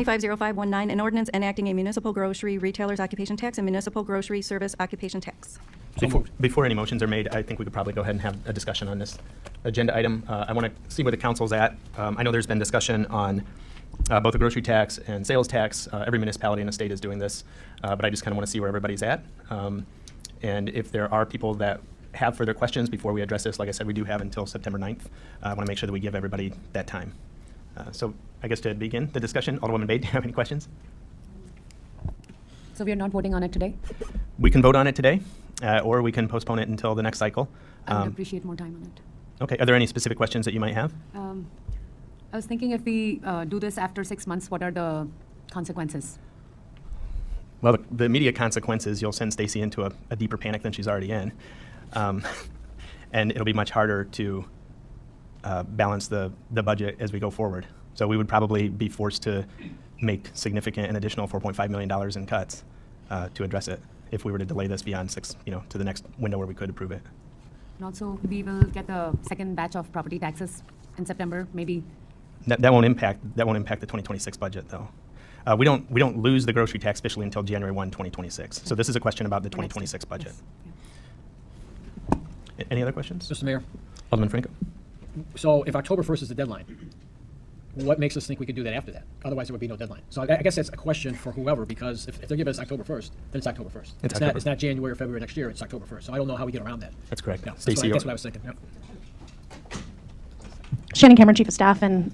250519, an ordinance enacting a municipal grocery retailer's occupation tax and municipal grocery service occupation tax. Before any motions are made, I think we could probably go ahead and have a discussion on this agenda item. I want to see where the council's at. I know there's been discussion on both the grocery tax and sales tax. Every municipality in the state is doing this, but I just kind of want to see where everybody's at. And if there are people that have further questions before we address this, like I said, we do have until September 9th. I want to make sure that we give everybody that time. So I guess to begin the discussion, Alderwoman Bate, do you have any questions? So we are not voting on it today? We can vote on it today, or we can postpone it until the next cycle. I would appreciate more time on it. Okay. Are there any specific questions that you might have? I was thinking if we do this after 6 months, what are the consequences? Well, the immediate consequences, you'll send Stacy into a deeper panic than she's already in. And it'll be much harder to balance the budget as we go forward. So we would probably be forced to make significant and additional $4.5 million in cuts to address it if we were to delay this beyond to the next window where we could approve it. And also, we will get the second batch of property taxes in September, maybe. That won't impact the 2026 budget, though. We don't lose the grocery tax officially until January 1, 2026. So this is a question about the 2026 budget. Yes. Yeah. Any other questions? Mr. Mayor, Alderman Franco. so if October 1st is the deadline, what makes us think we can do that after that? Otherwise, there would be no deadline. So I guess that's a question for whoever, because if they're giving us October 1st, then it's October 1st. It's not January or February next year, it's October 1st. So I don't know how we get around that. That's correct. Yeah, Stacey, that's what I was thinking. Yep. Shannon Cameron, Chief of Staff, and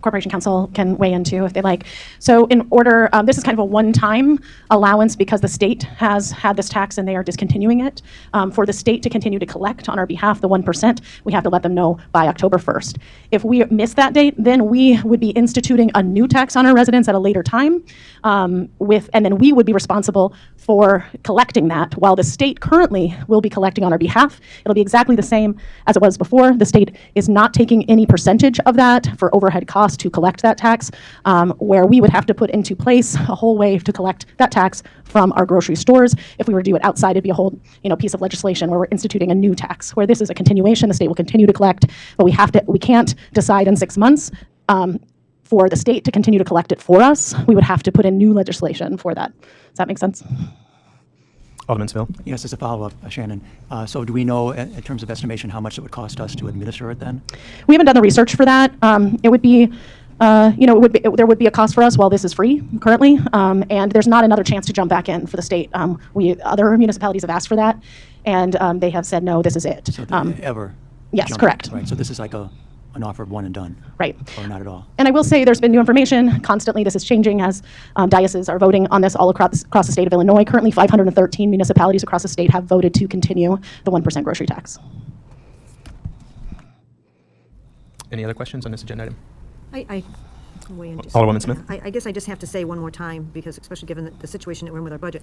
Corporation Counsel can weigh in too if they like. So in order, this is kind of a one-time allowance because the state has had this tax and they are discontinuing it. For the state to continue to collect on our behalf the 1%, we have to let them know by October 1st. If we miss that date, then we would be instituting a new tax on our residents at a later time, and then we would be responsible for collecting that, while the state currently will be collecting on our behalf. It'll be exactly the same as it was before. The state is not taking any percentage of that for overhead costs to collect that tax, where we would have to put into place a whole way to collect that tax from our grocery stores. If we were to do it outside, it'd be a whole piece of legislation where we're instituting a new tax. Where this is a continuation, the state will continue to collect, but we can't decide in 6 months for the state to continue to collect it for us. We would have to put in new legislation for that. Does that make sense? Alderman Seville. Yes, as a follow-up, Shannon. So do we know, in terms of estimation, how much it would cost us to administer it then? We haven't done the research for that. It would be, there would be a cost for us while this is free currently, and there's not another chance to jump back in for the state. Other municipalities have asked for that, and they have said, no, this is it. So ever? Yes, jump, correct. Right, so this is like an offer of one and done. Right. Or not at all. And I will say there's been new information. Constantly this is changing as dioceses are voting on this all across the state of Illinois. Currently 513 municipalities across the state have voted to continue the 1% grocery tax. Any other questions on this agenda item? I weigh in just Alderwoman Smith. I guess I just have to say one more time, because especially given the situation that we're in with our budget,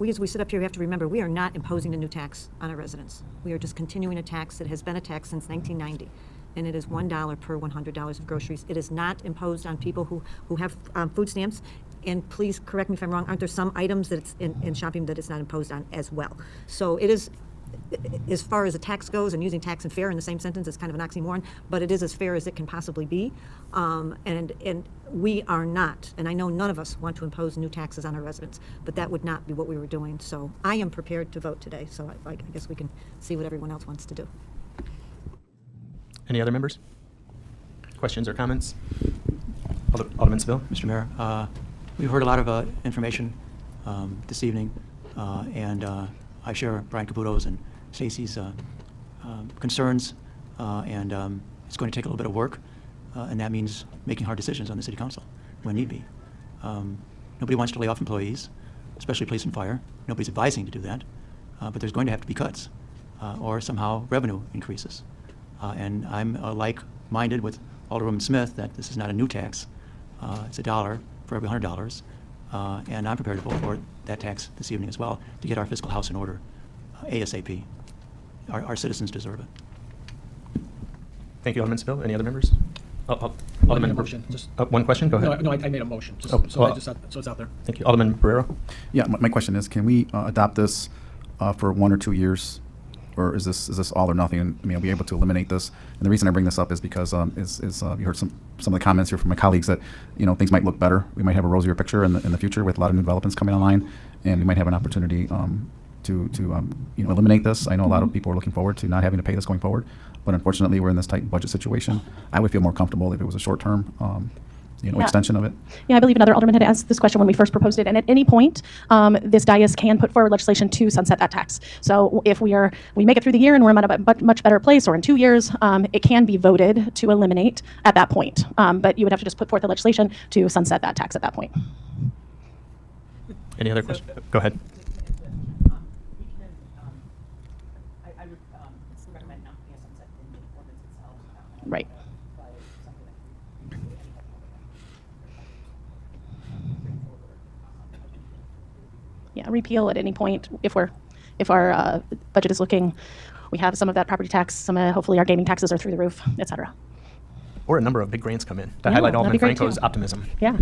as we sit up here, we have to remember we are not imposing a new tax on our residents. We are just continuing a tax that has been a tax since 1990. And it is $1 per $100 of groceries. It is not imposed on people who have food stamps. And please correct me if I'm wrong, aren't there some items that it's in shopping that it's not imposed on as well? So it is, as far as the tax goes, and using tax and fair in the same sentence is kind of an oxymoron, but it is as fair as it can possibly be. And we are not, and I know none of us want to impose new taxes on our residents, but that would not be what we were doing. So I am prepared to vote today, so I guess we can see what everyone else wants to do. Any other members? Questions or comments? Alderman Seville. Mr. Mayor, we've heard a lot of information this evening, and I share Brian Caputo's and Stacy's concerns, and it's going to take a little bit of work, and that means making hard decisions on the City Council when need be. Nobody wants to lay off employees, especially police and fire. Nobody's advising to do that, but there's going to have to be cuts, or somehow revenue increases. And I'm like-minded with Alderwoman Smith that this is not a new tax. It's $1 for every $100. And I'm prepared to vote for that tax this evening as well to get our fiscal house in order ASAP. Our citizens deserve it. Thank you, Alderman Seville. Any other members? I made a motion. One question? Go ahead. No, I made a motion, just, Oh, so well, so it's out there. Thank you. Alderman Barrero. Yeah, my question is, can we adopt this for 1 or 2 years or is this all or nothing? And I mean, are we able to eliminate this? And the reason I bring this up is because you heard some of the comments here from my colleagues that things might look better. We might have a rosier picture in the future with a lot of new developments coming online, and we might have an opportunity to eliminate this. I know a lot of people are looking forward to not having to pay this going forward, but unfortunately we're in this tight budget situation. I would feel more comfortable if it was a short term extension of it. Yeah, I believe another alderman had asked this question when we first proposed it, and at any point, this dais can put forward legislation to sunset that tax. So if we make it through the year and we're in a much better place, or in 2 years, it can be voted to eliminate at that point. But you would have to just put forth the legislation to sunset that tax at that point. Any other questions? Go ahead. I would recommend not putting a sunset in the ordinance itself. Right. Yeah, repeal at any point if our budget is looking, we have some of that property tax, some hopefully our gaming taxes are through the roof, et cetera. Or a number of big grants come in to Yeah, highlight that'd Alderman be great, Franco's too. optimism. Yeah,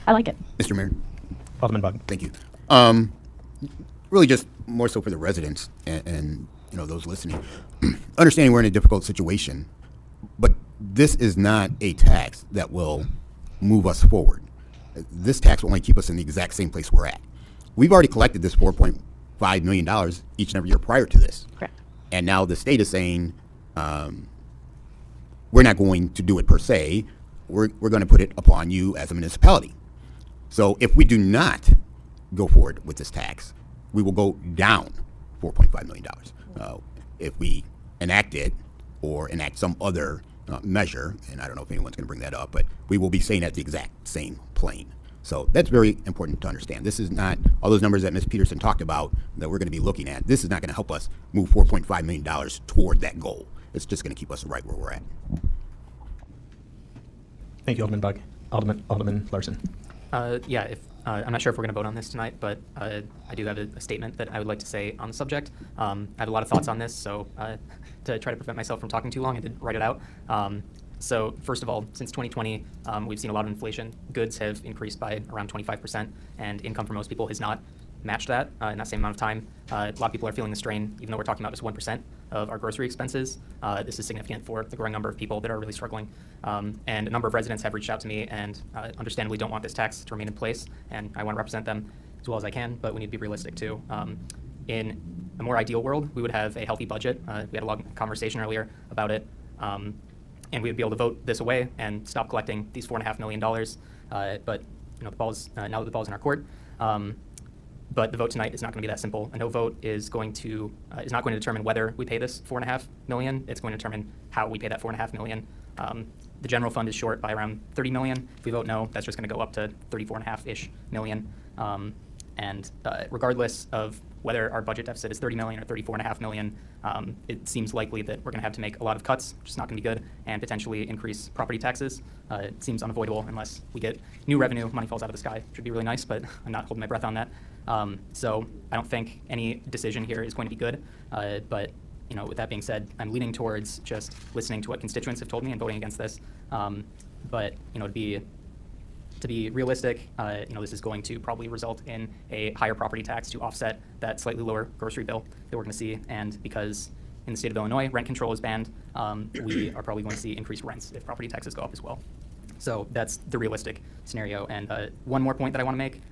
I like it. Mr. Mayor, Alderman Bug. thank you. Really just more so for the residents and those listening. Understanding we're in a difficult situation, but this is not a tax that will move us forward. This tax will only keep us in the exact same place we're at. We've already collected this $4.5 million each and every year prior to this. Correct. And now the state is saying, we're not going to do it per se. We're going to put it upon you as a municipality. So if we do not go forward with this tax, we will go down $4.5 million. If we enact it or enact some other measure, and I don't know if anyone's going to bring that up, but we will be staying at the exact same plane. So that's very important to understand. This is not all those numbers that Ms. Peterson talked about that we're going to be looking at. This is not going to help us move $4.5 million toward that goal. It's just going to keep us right where we're at. Thank you, Alderman Bug. Alderman Larson. Yeah, I'm not sure if we're going to vote on this tonight, but I do have a statement that I would like to say on the subject. I have a lot of thoughts on this, so to try to prevent myself from talking too long, I did write it out. So first of all, since 2020, we've seen a lot of inflation. Goods have increased by around 25%, and income for most people has not matched that in that same amount of time. A lot of people are feeling the strain, even though we're talking about just 1% of our grocery expenses. This is significant for the growing number of people that are really struggling. And a number of residents have reached out to me and understandably don't want this tax to remain in place, and I want to represent them as well as I can, but we need to be realistic too. In a more ideal world, we would have a healthy budget. We had a long conversation earlier about it. And we would be able to vote this away and stop collecting these $4.5 million. But the ball's now that the ball's in our court. But the vote tonight is not going to be that simple. A no vote is not going to determine whether we pay this $4.5 million. It's going to determine how we pay that $4.5 million. The general fund is short by around $30 million. If we vote no, that's just going to go up to $34.5-ish million. And regardless of whether our budget deficit is $30 million or $34.5 million, it seems likely that we're going to have to make a lot of cuts, which is not going to be good, and potentially increase property taxes. It seems unavoidable unless we get new revenue, money falls out of the sky, which would be really nice, but I'm not holding my breath on that. So I don't think any decision here is going to be good. But with that being said, I'm leaning towards just listening to what constituents have told me and voting against this. But to be realistic, this is going to probably result in a higher property tax to offset that slightly lower grocery bill that we're going to see. And because in the state of Illinois, rent control is banned, we are probably going to see increased rents if property taxes go up as well. So that's the realistic scenario. And one more point that I want to make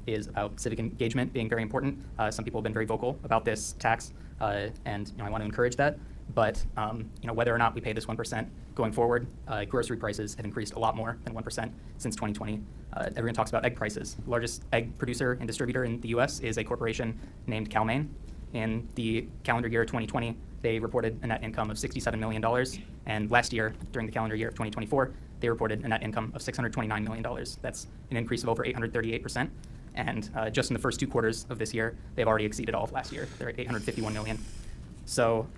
is about civic engagement being very important. Some people have been very vocal about this tax, and I want to encourage that. But whether or not we pay this 1% going forward, grocery prices have increased a lot more than 1% since 2020. Everyone talks about egg prices. The largest egg producer and distributor in the U.S. is a corporation named Cal-Maine. In the calendar year 2020, they reported a net income of $67 million. And last year, during the calendar year of 2024, they reported a net income of $629 million. That's an increase of over 838%. And just in the first 2 quarters of this year, they've already exceeded all of last year. They're at $851 million. So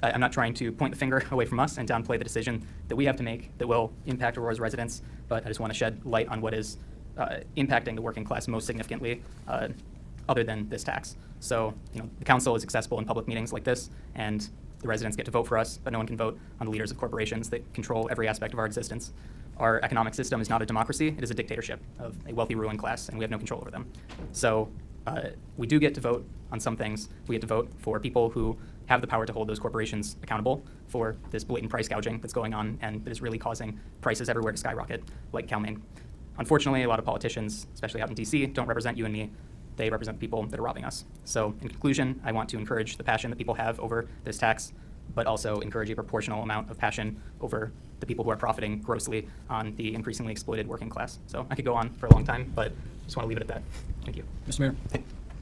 I'm not trying to point the finger away from us and downplay the decision that we have to make that will impact Aurora's residents, but I just want to shed light on what is impacting the working class most significantly, other than this tax. So, the council is accessible in public meetings like this, and the residents get to vote for us, but no one can vote on the leaders of corporations that control every aspect of our existence. Our economic system is not a democracy, it is a dictatorship of a wealthy ruling class, and we have no control over them. So we do get to vote on some things. We get to vote for people who have the power to hold those corporations accountable for this blatant price gouging that's going on and that is really causing prices everywhere to skyrocket, like CalMaine. Unfortunately, a lot of politicians, especially out in DC, don't represent you and me. They represent people that are robbing us. So in conclusion, I want to encourage the passion that people have over this tax, but also encourage a proportional amount of passion over the people who are profiting grossly on the increasingly exploited working class. So I could go on for a long time, but just want to leave it at that. Thank you. Mr. Mayor,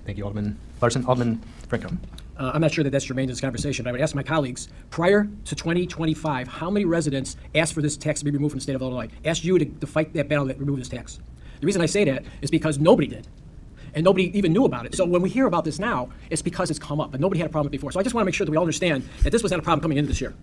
Thank you, Alderman Larson. Alderman Franco. I'm not sure that that's germane to this conversation, but I would ask my colleagues, prior to 2025, how many residents asked for this tax to be removed from the state of Illinois, asked you to fight that battle to remove this tax? The reason I say that is because nobody did. And nobody even knew about it. So when we hear about this now, it's because it's come up, but nobody had a problem with it before. So I just want to make sure that we all understand that this was not a problem coming into this year.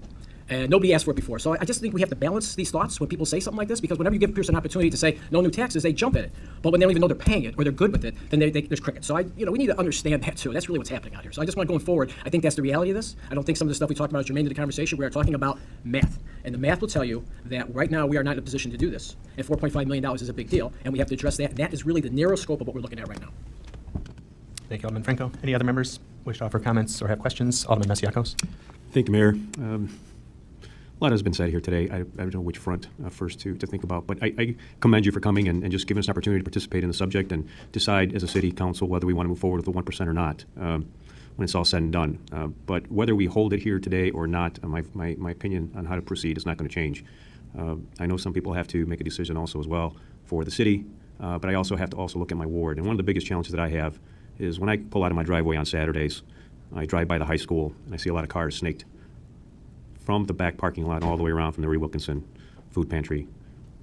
And nobody asked for it before. So I just think we have to balance these thoughts when people say something like this, because whenever you give a person an opportunity to say no new taxes, they jump at it. But when they don't even know they're paying it or they're good with it, then there's crickets. So we need to understand that too. That's really what's happening out here. So I just want going forward, I think that's the reality of this. I don't think some of the stuff we talked about is germane to the conversation. We are talking about math. And the math will tell you that right now we are not in a position to do this. And $4.5 million is a big deal, and we have to address that. And that is really the narrow scope of what we're looking at right now. Thank you, Alderman Franco. Any other members wish to offer comments or have questions? Alderman Masiacos. Thank you, Mayor. A lot has been said here today. I don't know which front first to think about, but I commend you for coming and just giving us an opportunity to participate in the subject and decide as a city council whether we want to move forward with the 1% or not when it's all said and done. But whether we hold it here today or not, my opinion on how to proceed is not going to change. I know some people have to make a decision also as well for the city, but I also have to also look at my ward. And one of the biggest challenges that I have is when I pull out of my driveway on Saturdays, I drive by the high school and I see a lot of cars snaked from the back parking lot all the way around from the Mary Wilkinson food pantry,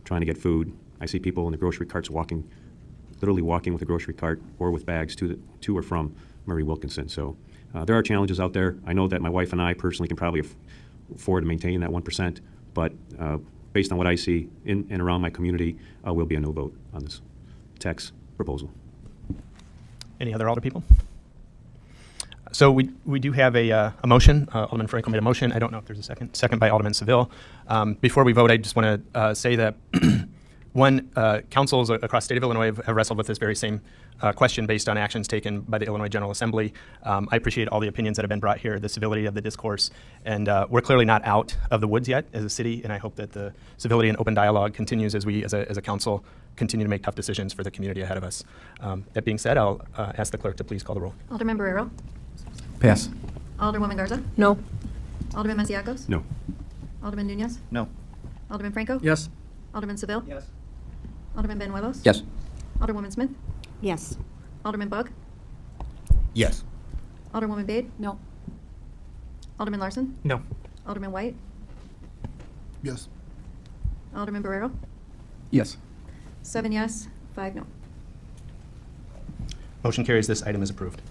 trying to get food. I see people in the grocery carts literally walking with a grocery cart or with bags to or from Mary Wilkinson. So there are challenges out there. I know that my wife and I personally can probably afford to maintain that 1%, but based on what I see in and around my community, will be a no vote on this tax proposal. Any other alder people? So we do have a motion. Alderman Franco made a motion. I don't know if there's a second. Second by Alderman Seville. Before we vote, I just want to say that councils across the state of Illinois have wrestled with this very same question based on actions taken by the Illinois General Assembly. I appreciate all the opinions that have been brought here, the civility of the discourse, and we're clearly not out of the woods yet as a city, and I hope that the civility and open dialogue continues as we, as a council, continue to make tough decisions for the community ahead of us. That being said, I'll ask the clerk to please call the roll. Alderman Barrero? Pass. Alderwoman Garza? No. Alderman Masiacos? No. Alderman Nunez? No. Alderman Franco? Yes? Alderman Seville? Yes. Alderman Benuelos? Yes. Alderwoman Smith? Yes. Alderman Bug? Yes. Alderwoman Bade? No. Alderman Larson? No. Alderman White? Yes. Alderman Barrero? Yes. 7 yes, 5 no. Motion carries. This item is approved.